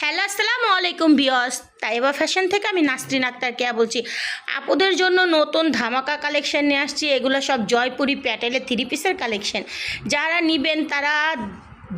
Hello, আসসালামু আলাইকুম viewers. Taiba fashion থেকে আমি নাসরিন আক্তার কেয়া বলছি। আপুদের জন্য নতুন ধামাকা কালেকশন নিয়ে আসছি। এগুলো সব জয়পুরি প্যাটেলের 3 পিসের কালেকশন। যারা নেবেন তারা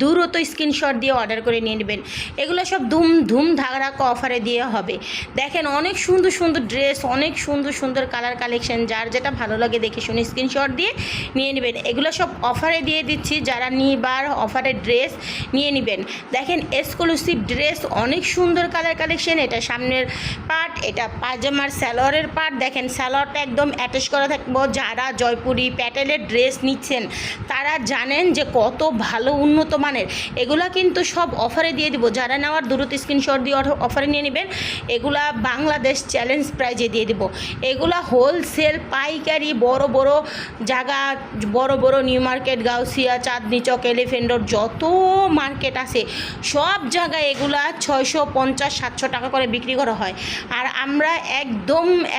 দ্রুত স্ক্রিনশট দিয়ে অর্ডার করে নিয়ে নেবেন। এগুলো সব ধুম ধারাকা অফারে দিয়ে হবে। দেখেন অনেক সুন্দর সুন্দর ড্রেস, অনেক সুন্দর সুন্দর কালার কালেকশন। যার যেটা ভালো লাগে দেখে শুনে স্ক্রিনশট দিয়ে নিয়ে নেবেন। এগুলো সব অফারে দিয়ে দিচ্ছি, যারা নিবার অফারের ড্রেস নিয়ে নেবেন। দেখেন এক্সক্লুসিভ ড্রেস, অনেক সুন্দর কালার কালেকশন। এটা সামনের পার্ট, এটা পায়জামার সালোয়ারের পার্ট। দেখেন সালোয়ারটা একদম অ্যাটাচ করা থাকবো। যারা জয়পুরি প্যাটেলের ড্রেস নিচ্ছেন তারা জানেন যে কত ভালো উন্নত মানের। এগুলা কিন্তু সব অফারে দিয়ে দিব। যারা নেওয়ার দ্রুত স্ক্রিনশট দিয়ে অফারে নিয়ে নেবেন। এগুলা বাংলাদেশ চ্যালেঞ্জ প্রাইজে দিয়ে দিব। এগুলা হোলসেল পাইকারি বড় বড় জায়গা, বড় বড় new market, Gausia, Chandni Chowk, elephant road, যত মার্কেট আছে সব জায়গায় এগুলা 650-700 টাকা করে বিক্রি করা হয়। আর আমরা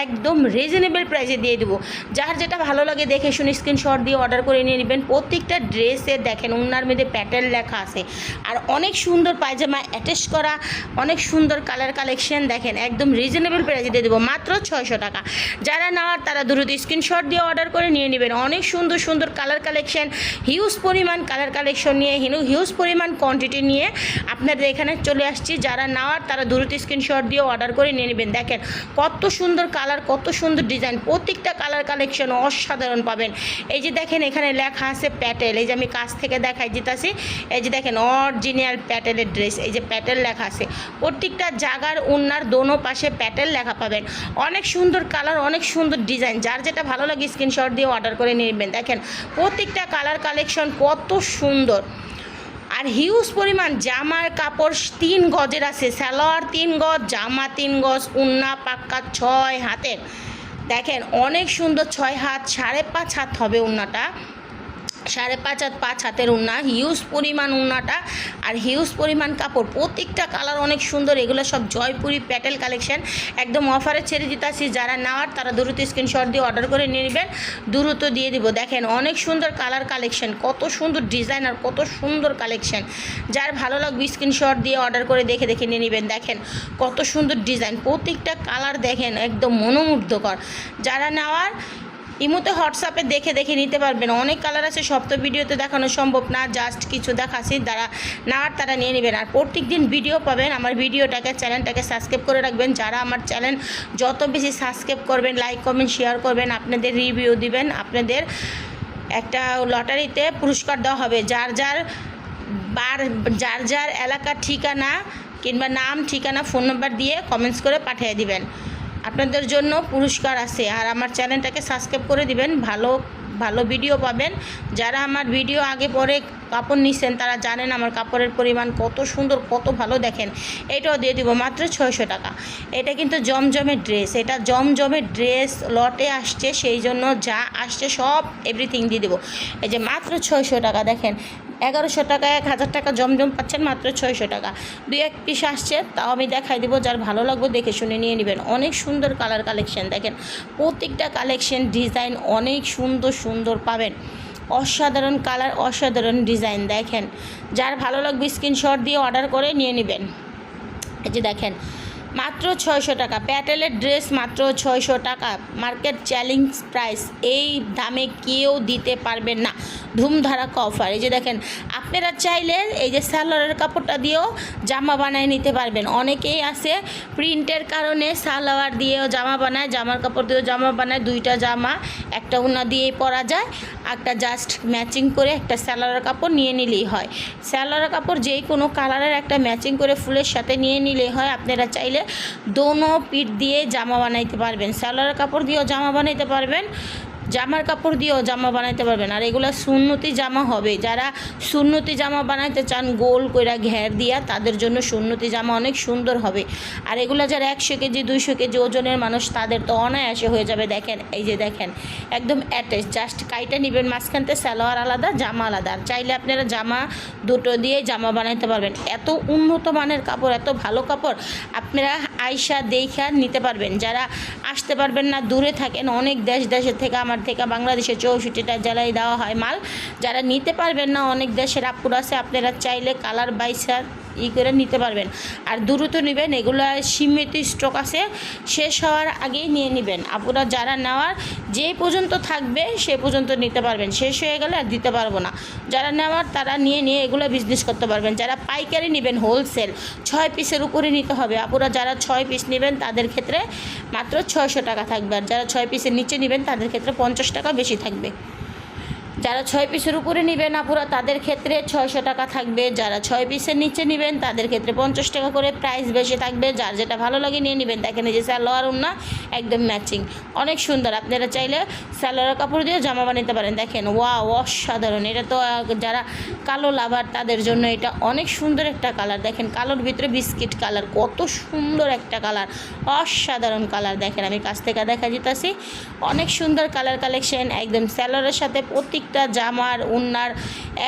একদম রিজনেবল প্রাইসে দিয়ে দেবো। যার যেটা ভালো লাগে দেখে শুনে স্ক্রিনশট দিয়ে অর্ডার করে নিয়ে নেবেন। প্রত্যেকটা ড্রেসে দেখেন ওনার মধ্যে প্যাটেল লেখা আছে। আর অনেক সুন্দর পায়জামা অ্যাটাচ করা, অনেক সুন্দর কালার কালেকশন। দেখেন একদম রিজনেবল প্রাইসে দিয়ে দেবো, মাত্র 600 টাকা। যারা নেওয়ার তারা দ্রুত স্ক্রিনশট দিয়ে অর্ডার করে নিয়ে নেবেন। অনেক সুন্দর সুন্দর কালার কালেকশন, হিউজ পরিমাণ কালার কালেকশন নিয়ে, হিউজ পরিমাণ কোয়ান্টিটি নিয়ে আপনাদের এখানে চলে আসছি। যারা নেওয়ার তারা দ্রুত স্ক্রিনশট দিয়ে অর্ডার করে নিয়ে নেবেন। দেখেন কত সুন্দর কালার, কত সুন্দর ডিজাইন, প্রত্যেকটা কালার কালেকশন অসাধারণ পাবেন। এই যে দেখেন এখানে লেখা আছে প্যাটেল। এই যে আমি কাছ থেকে দেখাই দিতেছি। এই যে দেখেন অরিজিনাল প্যাটেলের ড্রেস, এই যে প্যাটেল লেখা আছে। প্রত্যেকটা জায়গার ওনার দোনো পাশে প্যাটেল লেখা পাবেন। অনেক সুন্দর কালার, অনেক সুন্দর ডিজাইন। যার যেটা ভালো লাগে স্ক্রিনশট দিয়ে অর্ডার করে নিয়ে নেবেন। দেখেন প্রত্যেকটা কালার কালেকশন কত সুন্দর। আর হিউজ পরিমাণ জামার কাপড় 3 গজের আছে। সালোয়ার 3 গজ, জামা 3 গজ, উন্না পাক্কা 6 হাতের। দেখেন অনেক সুন্দর 6 হাত, 5.5 হাত হবে উন্নাটা, 5.5 হাত, 5 হাতের উন্না। হিউজ পরিমাণ উন্নাটা আর হিউজ পরিমাণ কাপড়। প্রত্যেকটা কালার অনেক সুন্দর। এগুলো সব জয়পুরি প্যাটেল কালেকশন, একদম অফারে ছেড়ে দিতেছি। যারা নেওয়ার তারা দ্রুত স্ক্রিনশট দিয়ে অর্ডার করে নিয়ে নেবেন, দ্রুত দিয়ে দিব। দেখেন অনেক সুন্দর কালার কালেকশন, কত সুন্দর ডিজাইন আর কত সুন্দর কালেকশন। যার ভালো লাগবে স্ক্রিনশট দিয়ে অর্ডার করে দেখে দেখে নিয়ে নেবেন। দেখেন কত সুন্দর ডিজাইন, প্রত্যেকটা কালার দেখেন একদম মনোমুগ্ধকর। যারা নেওয়ার ইমোতে হোয়াটসঅ্যাপে দেখে দেখে নিতে পারবেন। অনেক কালার আছে, সব তো ভিডিওতে দেখানো সম্ভব না, জাস্ট কিছু দেখাচ্ছি। যারা নেওয়ার তারা নিয়ে নেবেন। আর প্রত্যেক দিন ভিডিও পাবেন। আমার ভিডিওটাকে, চ্যানেলটাকে সাবস্ক্রাইব করে রাখবেন। যারা আমার চ্যানেল যত বেশি সাবস্ক্রাইব করবেন, লাইক কমেন্ট শেয়ার করবেন, আপনাদের রিভিউ দিবেন, আপনাদের একটা লটারিতে পুরস্কার দেওয়া হবে। যার যার এলাকার ঠিকানা কিংবা নাম, ঠিকানা, ফোন নাম্বার দিয়ে কমেন্টস করে পাঠিয়ে দিবেন। আপনাদের জন্য পুরস্কার আছে। আর আমার চ্যানেলটাকে সাবস্ক্রাইব করে দিবেন, ভালো ভালো ভিডিও পাবেন। যারা আমার ভিডিও আগে পরে কাপড় নিচ্ছেন তারা জানেন আমার কাপড়ের পরিমাণ কত সুন্দর, কত ভালো। দেখেন এটাও দিয়ে দিব মাত্র 600 টাকা। এটা কিন্তু জমজমের ড্রেস, এটা জমজমের ড্রেস লটে আসছে, সেই জন্য যা আসছে সব এভরিথিং দিয়ে দেবো। এই যে মাত্র 600 টাকা। দেখেন 1100 টাকা, 1000 টাকা জমজম পাচ্ছেন, মাত্র 600 টাকা। 2-1 পিস আসছে, তাও আমি দেখাই দেবো। যার ভালো লাগবে দেখে শুনে নিয়ে নেবেন। অনেক সুন্দর কালার কালেকশন। দেখেন প্রত্যেকটা কালেকশন ডিজাইন অনেক সুন্দর সুন্দর পাবেন। অসাধারণ কালার, অসাধারণ ডিজাইন। দেখেন যার ভালো লাগবে স্ক্রিনশট দিয়ে অর্ডার করে নিয়ে নেবেন। এই যে দেখেন মাত্র 600 টাকা প্যাটেলের ড্রেস, মাত্র 600 টাকা। মার্কেট চ্যালেঞ্জ প্রাইস, এই দামে কেউ দিতে পারবেন না। ধুমধারাক্কা অফার। এই যে দেখেন আপনারা চাইলে এই যে সালোয়ারের কাপড়টা দিয়েও জামা বানায় নিতে পারবেন। অনেকেই আছে প্রিন্টের কারণে সালোয়ার দিয়েও জামা বানায়, জামার কাপড় দিয়েও জামা বানায়। 2টা জামা একটা ওনা দিয়েই পরা যায়, একটা জাস্ট ম্যাচিং করে একটা সালোয়ারের কাপড় নিয়ে নিলেই হয়। সালোয়ারের কাপড় যেই কোনো কালারের একটা ম্যাচিং করে ফুলের সাথে নিয়ে নিলেই হয়। আপনারা চাইলে দোনো পিঠ দিয়ে জামা বানাইতে পারবেন। সালোয়ারের কাপড় দিয়েও জামা বানাইতে পারবেন, জামার কাপড় দিয়েও জামা বানাইতে পারবেন। আর এগুলো সুন্নতি জামা হবে। যারা সুন্নতি জামা বানাইতে চান গোল কইরা ঘের দিয়া, তাদের জন্য সুন্নতি জামা অনেক সুন্দর হবে। আর এগুলো যারা 100 কেজি 200 কেজি ওজনের মানুষ, তাদের তো অনায়াসে হয়ে যাবে। দেখেন এই যে দেখেন একদম অ্যাটাচ, জাস্ট কাইটা নেবেন, মাঝখানতে সালোয়ার আলাদা, জামা আলাদা। চাইলে আপনারা জামা দুটো দিয়ে জামা বানাইতে পারবেন। এত উন্নত মানের কাপড়, এত ভালো কাপড়, আপনারা আয়সা দেখা নিতে পারবেন। যারা আসতে পারবেন না, দূরে থাকেন, অনেক দেশের থেকে, আমার থেকে বাংলাদেশে 64টা জেলায় দেওয়া হয় মাল। যারা নিতে পারবেন না, অনেক দেশের আপুর আছে, আপনারা চাইলে কালার বাইসার করে নিতে পারবেন। আর দ্রুত নেবেন, এগুলো সীমিত স্টক আছে, শেষ হওয়ার আগেই নিয়ে নেবেন। আপুরা যারা নেওয়ার যে পর্যন্ত থাকবে সে পর্যন্ত নিতে পারবেন, শেষ হয়ে গেলে আর দিতে পারবো না। যারা নেওয়ার তারা নিয়ে এগুলো বিজনেস করতে পারবেন। যারা পাইকারি নেবেন হোলসেল 6 পিসের উপরে নিতে হবে। আপুরা যারা 6 পিস নেবেন তাদের ক্ষেত্রে মাত্র 600 টাকা থাকবে, আর যারা 6 পিসের নিচে নেবেন তাদের ক্ষেত্রে 50 টাকা বেশি থাকবে। যারা 6 পিসের উপরে নেবেন আপুরা তাদের ক্ষেত্রে 600 টাকা থাকবে, যারা 6 পিসের নিচে নেবেন তাদের ক্ষেত্রে 50 টাকা করে প্রাইস বেশি থাকবে। যার যেটা ভালো লাগে নিয়ে নেবেন। দেখেন এই যে সালোয়ার ওড়না একদম ম্যাচিং, অনেক সুন্দর। আপনারা চাইলে সালোয়ার কাপড় দিয়ে জামা বানাতে পারেন। দেখেন ওয়াও, অসাধারণ। এটা তো যারা কালো লাভার তাদের জন্য এটা অনেক সুন্দর একটা কালার। দেখেন কালোর ভিতরে বিস্কিট কালার, কত সুন্দর একটা কালার, অসাধারণ কালার। দেখেন আমি কাছ থেকে দেখা যেতেছি, অনেক সুন্দর কালার কালেকশন, একদম সালোয়ারের সাথে প্রত্যেকটা জামার ওড়নার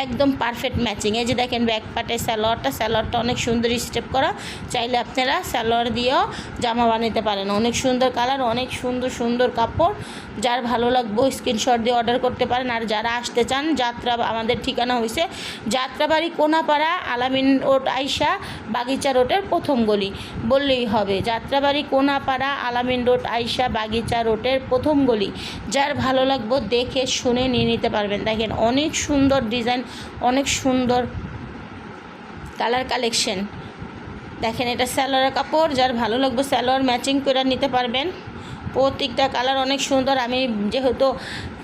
একদম পারফেক্ট ম্যাচিং। এই যে দেখেন ব্যাক পার্টে সালোয়ারটা অনেক সুন্দর স্টেপ করা, চাইলে আপনারা সালোয়ার দিয়েও জামা বানাতে পারেন। অনেক সুন্দর কালার, অনেক সুন্দর সুন্দর কাপড়। যার ভালো লাগবে স্ক্রিনশট দিয়ে অর্ডার করতে পারেন। আর যারা আসতে চান, যাত্রা আমাদের ঠিকানা হয়েছে যাত্রাবাড়ি কোনাপাড়া আলামিন রোড আইসা বাগিচা রোডের প্রথম গলি বললেই হবে। যাত্রাবাড়ি কোনাপাড়া আলামিন রোড আইসা বাগিচা রোডের প্রথম গলি। যার ভালো লাগবে দেখে শুনে নিয়ে নিতে পারবেন। দেখেন অনেক সুন্দর ডিজাইন, অনেক সুন্দর কালার কালেকশন। দেখেন এটা সালোয়ারের কাপড়, যার ভালো লাগবে সালোয়ার ম্যাচিং করে নিতে পারবেন। প্রত্যেকটা কালার অনেক সুন্দর। আমি যেহেতু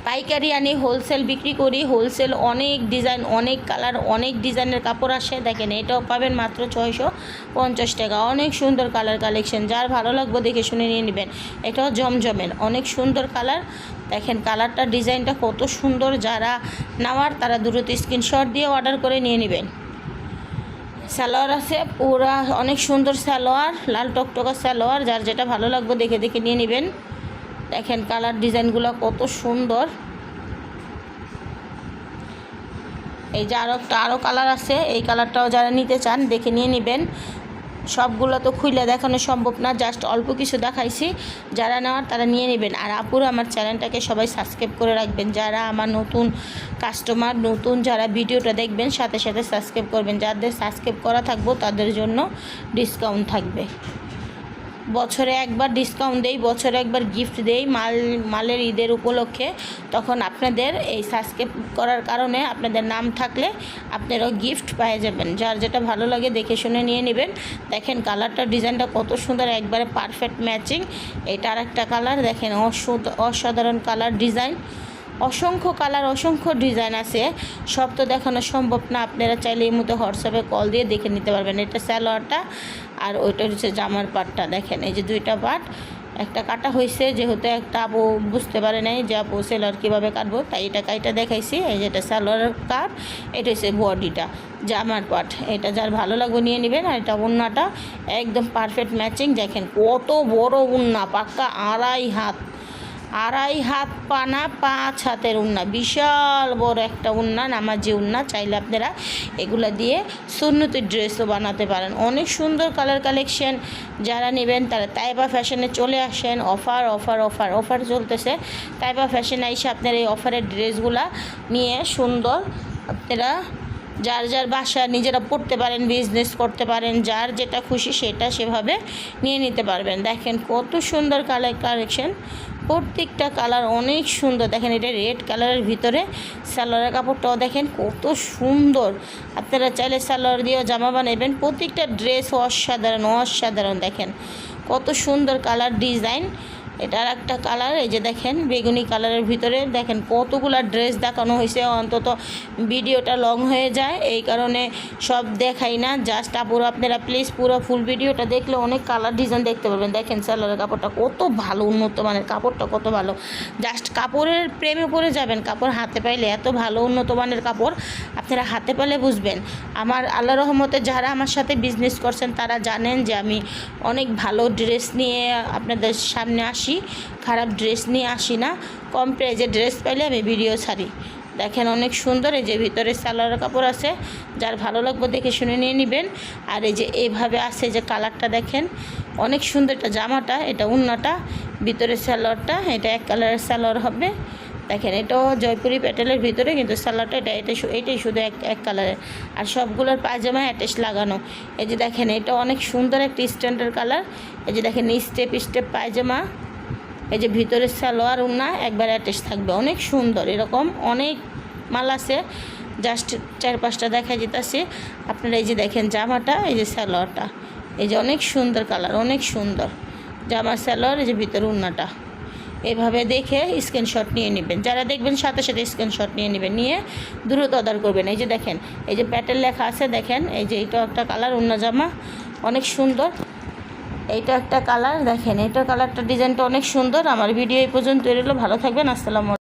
পাইকারি আনি, হোলসেল বিক্রি করি, হোলসেল অনেক ডিজাইন, অনেক কালার, অনেক ডিজাইনের কাপড় আসে। দেখেন এটাও পাবেন মাত্র 650 টাকা। অনেক সুন্দর কালার কালেকশন, যার ভালো লাগবে দেখে শুনে নিয়ে নেবেন। এটাও জমজমের অনেক সুন্দর কালার। দেখেন কালারটা, ডিজাইনটা কত সুন্দর। যারা নেওয়ার তারা দ্রুত স্ক্রিনশট দিয়ে অর্ডার করে নিয়ে নেবেন। সালোয়ার আছে পুরা অনেক সুন্দর সালোয়ার, লাল টকটকা সালোয়ার। যার যেটা ভালো লাগবে দেখে দেখে নিয়ে নেবেন। দেখেন কালার ডিজাইনগুলো কত সুন্দর। এই যে আরও কালার আছে, এই কালারটাও যারা নিতে চান দেখে নিয়ে নেবেন। সবগুলো তো খুলে দেখানো সম্ভব না, জাস্ট অল্প কিছু দেখাইছি। যারা নেওয়ার তারা নিয়ে নেবেন। আর আপুরা আমার চ্যানেলটাকে সবাই সাবস্ক্রাইব করে রাখবেন। যারা আমার নতুন কাস্টমার, নতুন যারা ভিডিওটা দেখবেন সাথে সাথে সাবস্ক্রাইব করবেন। যাদের সাবস্ক্রাইব করা থাকবো তাদের জন্য ডিসকাউন্ট থাকবে। বছরে একবার ডিসকাউন্ট দেই, বছরে একবার গিফট দেই মালের ঈদের উপলক্ষে। তখন আপনাদের এই সাবস্ক্রাইব করার কারণে আপনাদের নাম থাকলে আপনারাও গিফট পেয়ে যাবেন। যার যেটা ভালো লাগে দেখে শুনে নিয়ে নেবেন। দেখেন কালারটা, ডিজাইনটা কত সুন্দর, একবারে পারফেক্ট ম্যাচিং। এটা আর একটা কালার। দেখেন অসাধারণ কালার ডিজাইন, অসংখ্য কালার, অসংখ্য ডিজাইন আছে। সব তো দেখানো সম্ভব না। আপনারা চাইলে এই মতো হোয়াটসঅ্যাপে কল দিয়ে দেখে নিতে পারবেন। এটা সালোয়ারটা আর ওইটা হচ্ছে জামার পাটটা। দেখেন এই যে দুইটা পাট, একটা কাটা হয়েছে যেহেতু একটা আপু বুঝতে পারে নাই যে আপু সেলোয়ার কীভাবে কাটবো, তাই এটা কাইটা দেখাইছি। এই যে এটা সালোয়ারের কাট, এটা হচ্ছে বডিটা জামার পাট। এটা যার ভালো লাগবে নিয়ে নেবেন। আর এটা ওড়নাটা একদম পারফেক্ট ম্যাচিং। দেখেন কত বড় ওড়না, পাক্কা 2.5 হাত পানা, 5 হাতের ওড়না, বিশাল বড় একটা ওড়না, নামাজি ওড়না। চাইলে আপনারা এগুলা দিয়ে সুন্নতি ড্রেসও বানাতে পারেন। অনেক সুন্দর কালার কালেকশন। যারা নেবেন তারা তাইবা ফ্যাশনে চলে আসেন। অফার চলতেছে। তাইবা ফ্যাশনে এসে আপনারা এই অফারের ড্রেসগুলা নিয়ে সুন্দর আপনারা যার যার বাসা নিজেরা পড়তে পারেন, বিজনেস করতে পারেন। যার যেটা খুশি সেটা সেভাবে নিয়ে নিতে পারবেন। দেখেন কত সুন্দর কালার কালেকশন, প্রত্যেকটা কালার অনেক সুন্দর। দেখেন এটা রেড কালারের ভিতরে সালোয়ারের কাপড়টাও দেখেন কত সুন্দর। আপনারা চাইলে সালোয়ার দিয়েও জামা বানাবেন। প্রত্যেকটা ড্রেস অসাধারণ। দেখেন কত সুন্দর কালার ডিজাইন। এটার একটা কালার, এই যে দেখেন বেগুনি কালারের ভিতরে। দেখেন কতগুলা ড্রেস দেখানো হয়েছে, অন্তত ভিডিওটা লং হয়ে যায়, এই কারণে সব দেখাই না। জাস্ট আপুরা আপনারা প্লিজ পুরো ফুল ভিডিওটা দেখলে অনেক কালার ডিজাইন দেখতে পারবেন। দেখেন সালোয়ারের কাপড়টা কত ভালো, উন্নত মানের কাপড়টা কত ভালো। জাস্ট কাপড়ের প্রেমে পড়ে যাবেন। কাপড় হাতে পাইলে, এত ভালো উন্নত মানের কাপড় আপনারা হাতে পেলে বুঝবেন। আমার আল্লাহ রহমতে যারা আমার সাথে বিজনেস করছেন তারা জানেন যে আমি অনেক ভালো ড্রেস নিয়ে আপনাদের সামনে আসি, খারাপ ড্রেস নিয়ে আসি না। কম প্রাইজে ড্রেস পাইলে আমি ভিডিও ছাড়ি। দেখেন অনেক সুন্দর। এই যে ভিতরে সালোয়ার কাপড় আছে, যার ভালো লাগবে দেখে শুনে নিয়ে নেবেন। আর এই যে এইভাবে আছে যে কালারটা দেখেন অনেক সুন্দর। এটা জামাটা, এটা ওড়নাটা, ভিতরে সালোয়ারটা, এটা এক কালারের সালোয়ার হবে। দেখেন এটাও জয়পুরি প্যাটেলের ভিতরে, কিন্তু সালোয়ারটা এটাই শুধু এক কালারের, আর সবগুলোর পায়জামা অ্যাটাচ লাগানো। এই যে দেখেন এটা অনেক সুন্দর একটা স্ট্যান্ডার্ড কালার। এই যে দেখেন স্টেপ পায়জামা, এই যে ভিতরে সালোয়ার ওড়না একবার অ্যাটাচ থাকবে, অনেক সুন্দর। এরকম অনেক মাল আছে, জাস্ট 4-5টা দেখা যেতেছে আপনারা। এই যে দেখেন জামাটা, এই যে সালোয়ারটা, এই যে অনেক সুন্দর কালার, অনেক সুন্দর জামা সালোয়ার। এই যে ভিতরে ওড়নাটা এভাবে দেখে স্ক্রিনশট নিয়ে নেবেন। যারা দেখবেন সাথে সাথে স্ক্রিনশট নিয়ে নেবেন, নিয়ে দ্রুত অর্ডার করবেন। এই যে দেখেন এই যে প্যাটেল লেখা আছে, দেখেন এই যে এইটা একটা কালার, ওড়না জামা অনেক সুন্দর। এইটা একটা কালার, দেখেন এইটা কালারটা ডিজাইনটা অনেক সুন্দর। আমার ভিডিও এই পর্যন্ত রইল, ভালো থাকবেন, আসসালামু আলাইকুম।